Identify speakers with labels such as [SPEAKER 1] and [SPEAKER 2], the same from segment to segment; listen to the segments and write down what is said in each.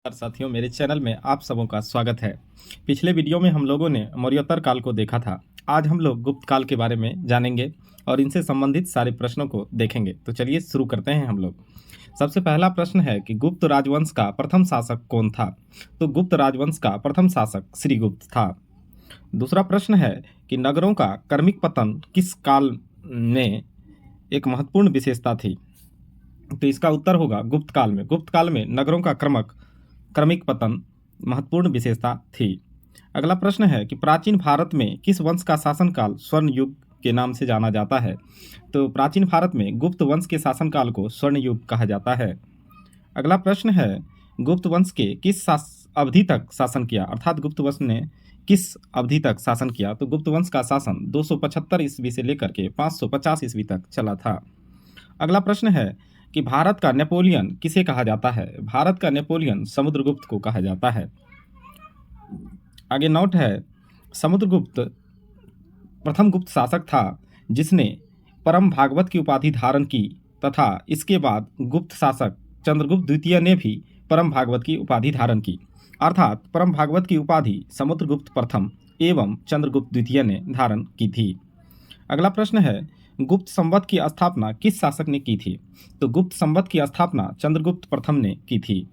[SPEAKER 1] साथियों, मेरे चैनल में आप सबों का स्वागत है। पिछले वीडियो में हम लोगों ने मौर्योत्तर काल को देखा था। आज हम लोग गुप्त काल के बारे में जानेंगे और इनसे संबंधित सारे प्रश्नों को देखेंगे। तो चलिए शुरू करते हैं हम लोग। सबसे पहला प्रश्न है कि गुप्त राजवंश का प्रथम शासक कौन था? तो गुप्त राजवंश का प्रथम शासक श्रीगुप्त था। दूसरा प्रश्न है कि नगरों का क्रमिक पतन किस काल में एक महत्वपूर्ण विशेषता थी? तो इसका उत्तर होगा गुप्त काल में। गुप्त काल में नगरों का क्रमिक पतन महत्वपूर्ण विशेषता थी। अगला प्रश्न है कि प्राचीन भारत में किस वंश का शासनकाल स्वर्ण युग के नाम से जाना जाता है? तो प्राचीन भारत में गुप्त वंश के शासनकाल को स्वर्ण युग कहा जाता है। अगला प्रश्न है गुप्त वंश के किस अवधि तक शासन किया, अर्थात गुप्त वंश ने किस अवधि तक शासन किया? तो गुप्त वंश का शासन 275 ईस्वी से लेकर के 550 ईस्वी तक चला था। अगला प्रश्न है कि भारत का नेपोलियन किसे कहा जाता है? भारत का नेपोलियन समुद्रगुप्त को कहा जाता है। आगे नोट है, समुद्रगुप्त प्रथम गुप्त शासक था जिसने परम भागवत की उपाधि धारण की तथा इसके बाद गुप्त शासक चंद्रगुप्त द्वितीय ने भी परम भागवत की उपाधि धारण की। अर्थात परम भागवत की उपाधि समुद्रगुप्त प्रथम एवं चंद्रगुप्त द्वितीय ने धारण की थी। अगला प्रश्न है गुप्त संवत की स्थापना किस शासक ने की थी? तो गुप्त संवत की स्थापना चंद्रगुप्त प्रथम ने की थी।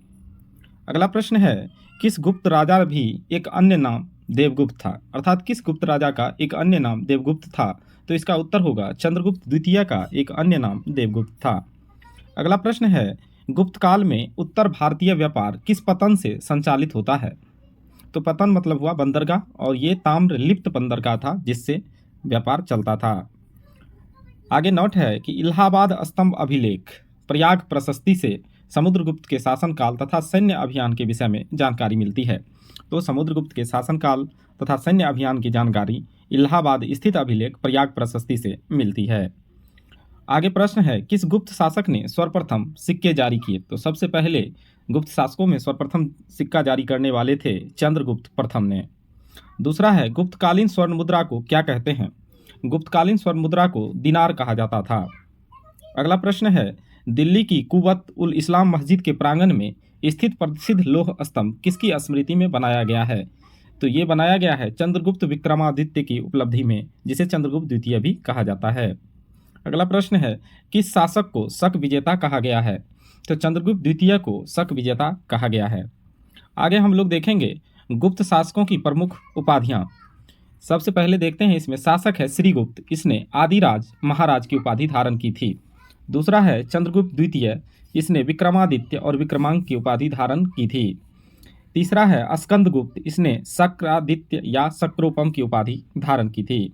[SPEAKER 1] अगला प्रश्न है किस गुप्त राजा भी एक अन्य नाम देवगुप्त था? अर्थात किस गुप्त राजा का एक अन्य नाम देवगुप्त था? तो इसका उत्तर होगा चंद्रगुप्त द्वितीय का एक अन्य नाम देवगुप्त था। अगला प्रश्न है गुप्त काल में उत्तर भारतीय व्यापार किस पतन से संचालित होता है? तो पतन मतलब हुआ बंदरगाह, और ये ताम्र लिप्त बंदरगाह था जिससे व्यापार चलता था। आगे नोट है कि इलाहाबाद स्तंभ अभिलेख प्रयाग प्रशस्ति से समुद्रगुप्त के शासनकाल तथा सैन्य अभियान के विषय में जानकारी मिलती है। तो समुद्रगुप्त के शासनकाल तथा सैन्य अभियान की जानकारी इलाहाबाद स्थित अभिलेख प्रयाग प्रशस्ति से मिलती है। आगे प्रश्न है किस गुप्त शासक ने सर्वप्रथम सिक्के जारी किए? तो सबसे पहले गुप्त शासकों में सर्वप्रथम सिक्का जारी करने वाले थे चंद्रगुप्त प्रथम ने। दूसरा है गुप्तकालीन स्वर्ण मुद्रा को क्या कहते हैं? गुप्तकालीन स्वर्ण मुद्रा को दिनार कहा जाता था। अगला प्रश्न है दिल्ली की कुवत उल इस्लाम मस्जिद के प्रांगण में स्थित प्रसिद्ध लौह स्तंभ किसकी स्मृति में बनाया गया है? तो ये बनाया गया है चंद्रगुप्त विक्रमादित्य की उपलब्धि में, जिसे चंद्रगुप्त द्वितीय भी कहा जाता है। अगला प्रश्न है किस शासक को शक विजेता कहा गया है? तो चंद्रगुप्त द्वितीय को शक विजेता कहा गया है। आगे हम लोग देखेंगे गुप्त शासकों की प्रमुख उपाधियां। सबसे पहले देखते हैं, इसमें शासक है श्रीगुप्त, इसने आदिराज महाराज की उपाधि धारण की थी। दूसरा है चंद्रगुप्त द्वितीय, इसने विक्रमादित्य और विक्रमांक की उपाधि धारण की थी। तीसरा है स्कंदगुप्त, इसने शक्रादित्य या शक्रोपम की उपाधि धारण की थी।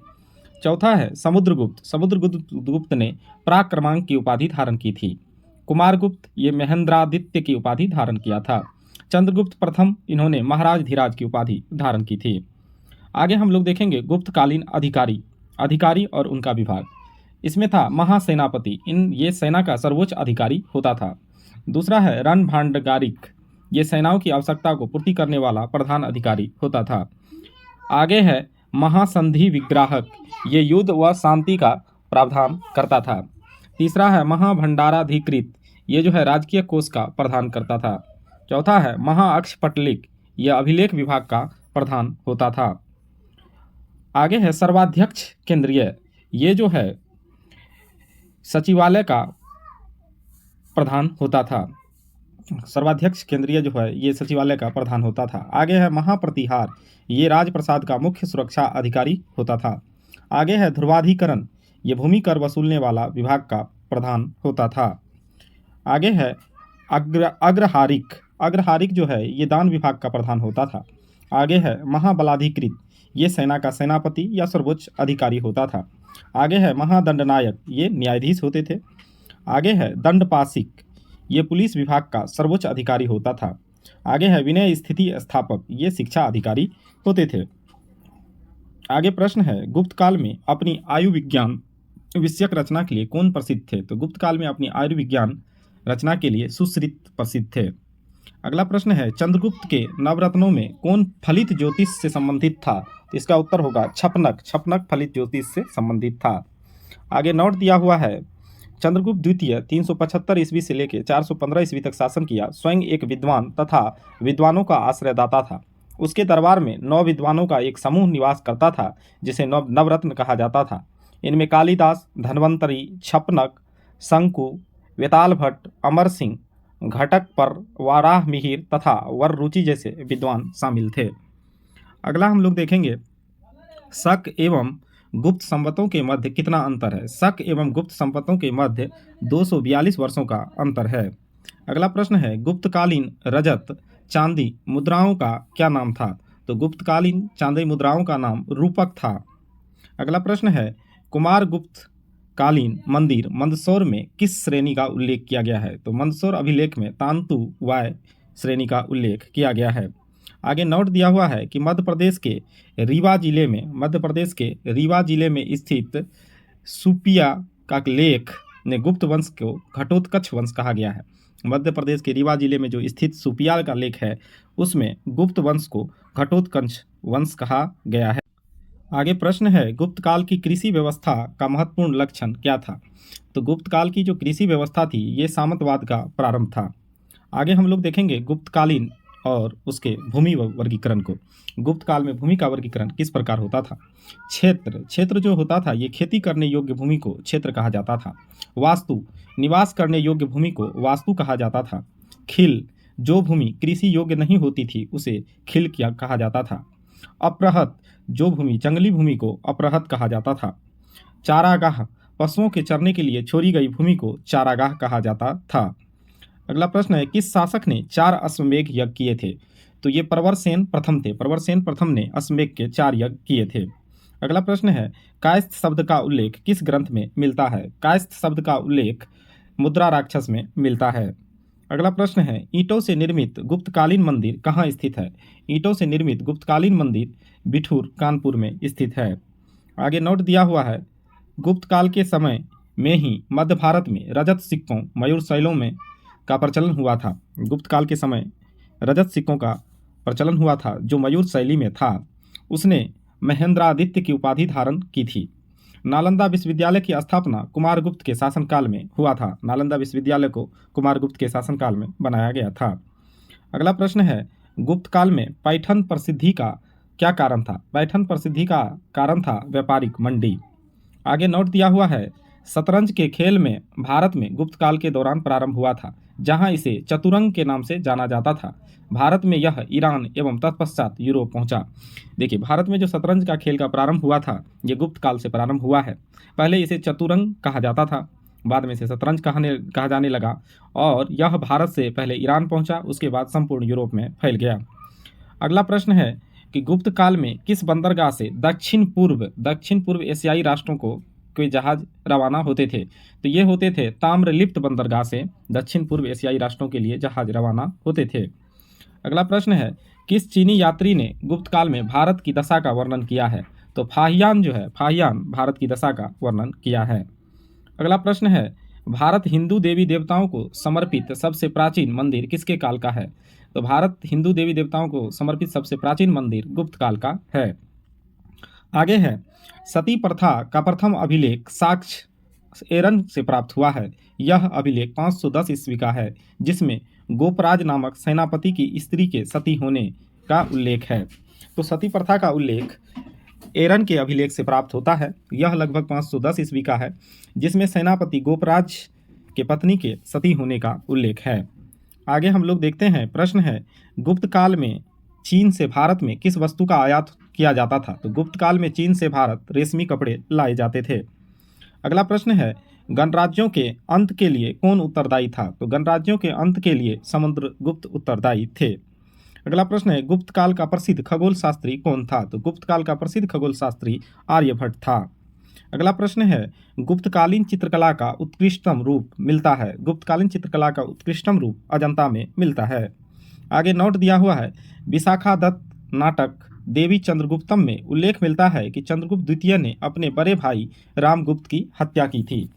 [SPEAKER 1] चौथा है समुद्रगुप्त, समुद्रगुप्त ने प्राक्रमांक की उपाधि धारण की थी। कुमारगुप्त, ये महेंद्रादित्य की उपाधि धारण किया था। चंद्रगुप्त प्रथम, इन्होंने महाराज धीराज की उपाधि धारण की थी। आगे हम लोग देखेंगे गुप्तकालीन अधिकारी और उनका विभाग। इसमें था महासेनापति, ये सेना का सर्वोच्च अधिकारी होता था। दूसरा है रणभाण्डागारिक, ये सेनाओं की आवश्यकता को पूर्ति करने वाला प्रधान अधिकारी होता था। आगे है महासंधि विग्राहक, ये युद्ध व शांति का प्रावधान करता था। तीसरा है महाभंडाराधिकृत, ये जो है राजकीय कोष का प्रधान करता था। चौथा है महाअक्षपटलिक, यह अभिलेख विभाग का प्रधान होता था। आगे है सर्वाध्यक्ष केंद्रीय, ये जो है सचिवालय का प्रधान होता था। सर्वाध्यक्ष केंद्रीय जो है ये सचिवालय का प्रधान होता था। आगे है महाप्रतिहार, ये राजप्रसाद का मुख्य सुरक्षा अधिकारी होता था। आगे है ध्रुवाधिकरण, ये भूमि कर वसूलने वाला विभाग का प्रधान होता था। आगे है अग्रहारिक जो है ये दान विभाग का प्रधान होता था। आगे है महाबलाधिकृत, ये सेना का सेनापति या सर्वोच्च अधिकारी होता था। आगे है महादंडनायक, ये न्यायाधीश होते थे। आगे है दंडपाशिक, ये पुलिस विभाग का सर्वोच्च अधिकारी होता था। आगे है विनय स्थिति स्थापक, ये शिक्षा अधिकारी होते थे। आगे प्रश्न है गुप्त काल में अपनी आयु विज्ञान विषयक रचना के लिए कौन प्रसिद्ध थे? तो गुप्त काल में अपनी आयु विज्ञान रचना के लिए सुश्रित प्रसिद्ध थे। अगला प्रश्न है चंद्रगुप्त के नवरत्नों में कौन फलित ज्योतिष से संबंधित था? तो इसका उत्तर होगा छपनक फलित ज्योतिष से संबंधित था। आगे नोट दिया हुआ है चंद्रगुप्त द्वितीय 375 ईस्वी से लेकर 415 ईस्वी तक शासन किया। स्वयं एक विद्वान तथा विद्वानों का आश्रयदाता था। उसके दरबार में 9 विद्वानों का एक समूह निवास करता था, जिसे नवरत्न कहा जाता था। इनमें कालिदास, धन्वंतरी, छपनक, शंकु, वेताल भट्ट, अमर सिंह, घटकपर, वाराह मिहिर तथा वररुचि जैसे विद्वान शामिल थे। अगला हम लोग देखेंगे, शक एवं गुप्त संवतों के मध्य कितना अंतर है। शक एवं गुप्त संवतों के मध्य 242 वर्षों का अंतर है। अगला प्रश्न है, गुप्तकालीन रजत चांदी मुद्राओं का क्या नाम था। तो गुप्तकालीन चांदी मुद्राओं का नाम रूपक था। अगला प्रश्न है, कुमार गुप्त कालीन मंदिर मंदसौर में किस श्रेणी का उल्लेख किया गया है। तो मंदसौर अभिलेख में तांतु वाय श्रेणी का उल्लेख किया गया है। आगे नोट दिया हुआ है कि मध्य प्रदेश के रीवा जिले में स्थित सुपिया का लेख ने गुप्त वंश को घटोत्कच वंश कहा गया है। मध्य प्रदेश के रीवा जिले में जो स्थित सुपिया का लेख है उसमें गुप्त वंश को घटोत्कच वंश कहा गया है। आगे प्रश्न है, गुप्त काल की कृषि व्यवस्था का महत्वपूर्ण लक्षण क्या था। तो गुप्त काल की जो कृषि व्यवस्था थी ये सामंतवाद का प्रारंभ था। आगे हम लोग देखेंगे गुप्तकालीन और उसके भूमि वर्गीकरण को। गुप्त काल में भूमि का वर्गीकरण किस प्रकार होता था। क्षेत्र जो होता था ये खेती करने योग्य भूमि को क्षेत्र कहा जाता था। वास्तु, निवास करने योग्य भूमि को वास्तु कहा जाता था। खिल, जो भूमि कृषि योग्य नहीं होती थी उसे खिल कहा जाता था। अप्रहत, जो भूमि जंगली भूमि को अप्रहत कहा जाता था। चारागाह, पशुओं के चरने के लिए छोड़ी गई भूमि को चारागाह कहा जाता था। अगला प्रश्न है, किस शासक ने 4 अश्वमेध यज्ञ किए थे। तो ये प्रवरसेन प्रथम थे। प्रवरसेन प्रथम ने अश्वमेध के 4 यज्ञ किए थे। अगला प्रश्न है, कायस्थ शब्द का उल्लेख किस ग्रंथ में मिलता है। कायस्थ शब्द का उल्लेख मुद्रा राक्षस में मिलता है। अगला प्रश्न है, ईंटों से निर्मित गुप्तकालीन मंदिर कहाँ स्थित है। ईंटों से निर्मित गुप्तकालीन मंदिर बिठूर कानपुर में स्थित है। आगे नोट दिया हुआ है, गुप्त काल के समय में ही मध्य भारत में रजत सिक्कों मयूर शैलों में का प्रचलन हुआ था। गुप्त काल के समय रजत सिक्कों का प्रचलन हुआ था जो मयूर शैली में था। उसने महेंद्रादित्य की उपाधि धारण की थी। नालंदा विश्वविद्यालय की स्थापना कुमारगुप्त के शासनकाल में हुआ था। नालंदा विश्वविद्यालय को कुमारगुप्त के शासनकाल में बनाया गया था। अगला प्रश्न है, गुप्त काल में पैठन प्रसिद्धि का क्या कारण था। पैठन प्रसिद्धि का कारण था व्यापारिक मंडी। आगे नोट दिया हुआ है, शतरंज के खेल में भारत में गुप्त काल के दौरान प्रारंभ हुआ था, जहां इसे चतुरंग के नाम से जाना जाता था। भारत में यह ईरान एवं तत्पश्चात यूरोप पहुंचा। देखिए, भारत में जो शतरंज का खेल का प्रारंभ हुआ था ये गुप्त काल से प्रारंभ हुआ है। पहले इसे चतुरंग कहा जाता था, बाद में इसे शतरंज कहा जाने लगा और यह भारत से पहले ईरान पहुंचा, उसके बाद संपूर्ण यूरोप में फैल गया। अगला प्रश्न है कि गुप्त काल में किस बंदरगाह से दक्षिण पूर्व एशियाई राष्ट्रों को कोई जहाज रवाना होते थे। तो ये होते थे ताम्रलिप्त बंदरगाह से दक्षिण पूर्व एशियाई राष्ट्रों के लिए जहाज रवाना होते थे। अगला प्रश्न है, किस चीनी यात्री ने गुप्त काल में भारत की दशा का वर्णन किया है। तो फाहियान भारत की दशा का वर्णन किया है। अगला प्रश्न है, भारत हिंदू देवी देवताओं को समर्पित सबसे प्राचीन मंदिर किसके काल का है। तो भारत हिंदू देवी देवताओं को समर्पित सबसे प्राचीन मंदिर गुप्त काल का है। आगे है, सती प्रथा का प्रथम अभिलेख साक्ष्य एरन से प्राप्त हुआ है। यह अभिलेख 510 ईस्वी का है, जिसमें गोपराज नामक सेनापति की स्त्री के सती होने का उल्लेख है। तो सती प्रथा का उल्लेख एरन के अभिलेख से प्राप्त होता है। यह लगभग 510 ईस्वी का है, जिसमें सेनापति गोपराज के पत्नी के सती होने का उल्लेख है। आगे हम लोग देखते हैं, प्रश्न है, गुप्त काल में चीन से भारत में किस वस्तु का आयात किया जाता था। तो गुप्त काल में चीन से भारत रेशमी कपड़े लाए जाते थे। अगला प्रश्न है, गणराज्यों के अंत के लिए कौन उत्तरदायी था। तो गणराज्यों के अंत के लिए समुद्रगुप्त उत्तरदायी थे। अगला प्रश्न है, गुप्त काल का प्रसिद्ध खगोल शास्त्री कौन था। तो गुप्त काल का प्रसिद्ध खगोल शास्त्री आर्यभट्ट था। अगला प्रश्न है, गुप्तकालीन चित्रकला का उत्कृष्टतम रूप मिलता है। गुप्तकालीन चित्रकला का उत्कृष्टतम रूप अजंता में मिलता है। आगे नोट दिया हुआ है, विशाखा दत्त नाटक देवी चंद्रगुप्तम में उल्लेख मिलता है कि चंद्रगुप्त द्वितीय ने अपने बड़े भाई रामगुप्त की हत्या की थी।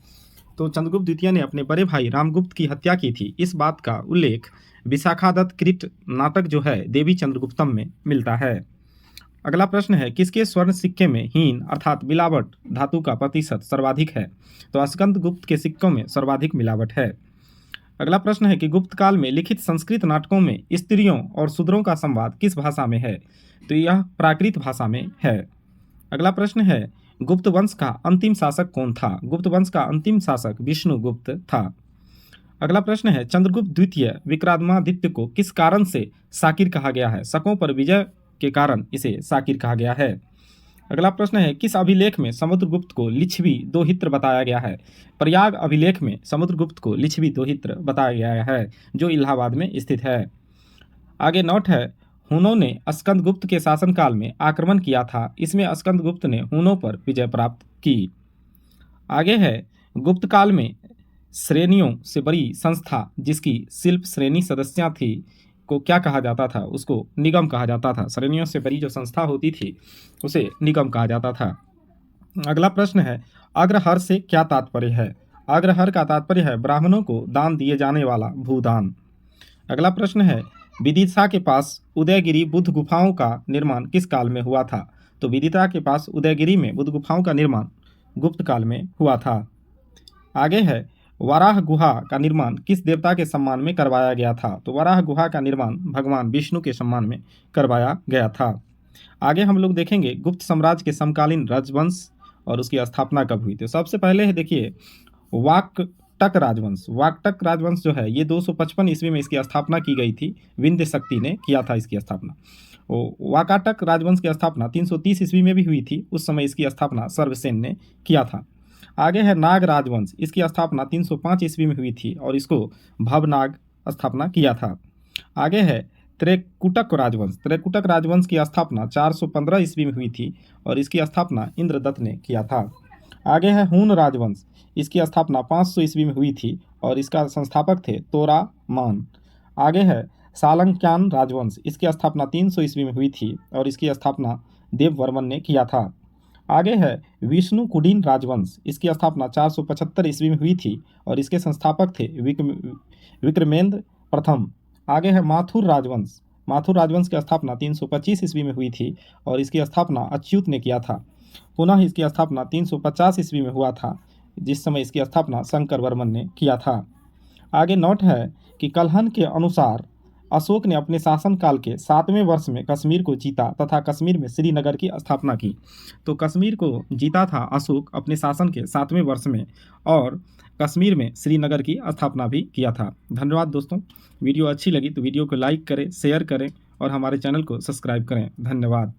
[SPEAKER 1] तो चंद्रगुप्त द्वितीय ने अपने बड़े भाई रामगुप्त की हत्या की थी, इस बात का उल्लेख विशाखा दत्त कृत नाटक जो है देवी चंद्रगुप्तम में मिलता है। अगला प्रश्न है, किसके स्वर्ण सिक्के में हीन अर्थात मिलावट धातु का प्रतिशत सर्वाधिक है? तो स्कंदगुप्त के सिक्कों में सर्वाधिक मिलावट है। अगला प्रश्न है कि गुप्त काल में लिखित संस्कृत नाटकों में स्त्रियों और शूद्रों का संवाद किस भाषा में है? तो यह प्राकृत भाषा में है। अगला प्रश्न है, गुप्त वंश का अंतिम शासक कौन था? गुप्त वंश का अंतिम शासक विष्णुगुप्त था। अगला प्रश्न है, चंद्रगुप्त द्वितीय विक्रमादित्य को किस कारण से शाकिर कहा गया है? शकों पर विजय के कारण इसे शाकिर कहा गया है। अगला प्रश्न है, किस अभिलेख में समुद्रगुप्त को लिच्छवी दोहित्र बताया गया है? प्रयाग अभिलेख में समुद्रगुप्त को लिच्छवी दोहित्र बताया गया है, जो इलाहाबाद में स्थित है। आगे नोट है, हुनों ने स्कंदगुप्त के शासनकाल में आक्रमण किया था, इसमें स्कंदगुप्त ने हुनों पर विजय प्राप्त की। आगे है, गुप्त काल में श्रेणियों से बड़ी संस्था जिसकी शिल्प श्रेणी सदस्या थी को क्या कहा जाता था? उसको निगम कहा जाता था। श्रेणियों से बड़ी जो संस्था होती थी उसे निगम कहा जाता था। अगला प्रश्न है, अग्रहर से क्या तात्पर्य है? अग्रहर का तात्पर्य है ब्राह्मणों को दान दिए जाने वाला भूदान। अगला प्रश्न है, विदिशा के पास उदयगिरी बुद्ध गुफाओं का निर्माण किस काल में हुआ था? तो विदिशा के पास उदयगिरी में बुद्ध गुफाओं का निर्माण गुप्त काल में हुआ था। आगे है, वराह गुहा का निर्माण किस देवता के सम्मान में करवाया गया था? तो वराह गुहा का निर्माण भगवान विष्णु के सम्मान में करवाया गया था। आगे हम लोग देखेंगे गुप्त साम्राज्य के समकालीन राजवंश और उसकी स्थापना कब हुई। तो सबसे पहले है देखिए वाकटक राजवंश। वाकटक राजवंश जो है ये 255 ईस्वी में इसकी स्थापना की गई थी। विंध्य शक्ति ने किया था इसकी स्थापना। वाकाटक राजवंश की स्थापना 330 ईस्वी में भी हुई थी, उस समय इसकी स्थापना सर्वसेन ने किया था। आगे है नाग राजवंश, इसकी स्थापना 305 ईस्वी में हुई थी और इसको भवनाग स्थापना किया था। आगे है त्रिकुटक राजवंश। त्रिकुटक राजवंश की स्थापना 415 ईस्वी में हुई थी और इसकी स्थापना इंद्रदत्त ने किया था। आगे है हून राजवंश, इसकी स्थापना 500 ईस्वी में हुई थी और इसका संस्थापक थे तोरामान। आगे है सालंक्यान राजवंश, इसकी स्थापना 300 ईस्वी में हुई थी और इसकी स्थापना देववर्मन ने किया था। आगे है विष्णु कुडीन राजवंश, इसकी स्थापना 475 ईस्वी में हुई थी और इसके संस्थापक थे विक्रमेंद्र प्रथम। आगे है माथुर राजवंश। माथुर राजवंश की स्थापना 325 ईस्वी में हुई थी और इसकी स्थापना अच्युत ने किया था। पुनः इसकी स्थापना 350 ईस्वी में हुआ था, जिस समय इसकी स्थापना शंकर वर्मन ने किया था। आगे नोट है कि कलहन के अनुसार अशोक ने अपने शासनकाल के 7वें वर्ष में कश्मीर को जीता तथा कश्मीर में श्रीनगर की स्थापना की। तो कश्मीर को जीता था अशोक अपने शासन के 7वें वर्ष में और कश्मीर में श्रीनगर की स्थापना भी किया था। धन्यवाद दोस्तों, वीडियो अच्छी लगी तो वीडियो को लाइक करें, शेयर करें और हमारे चैनल को सब्सक्राइब करें। धन्यवाद।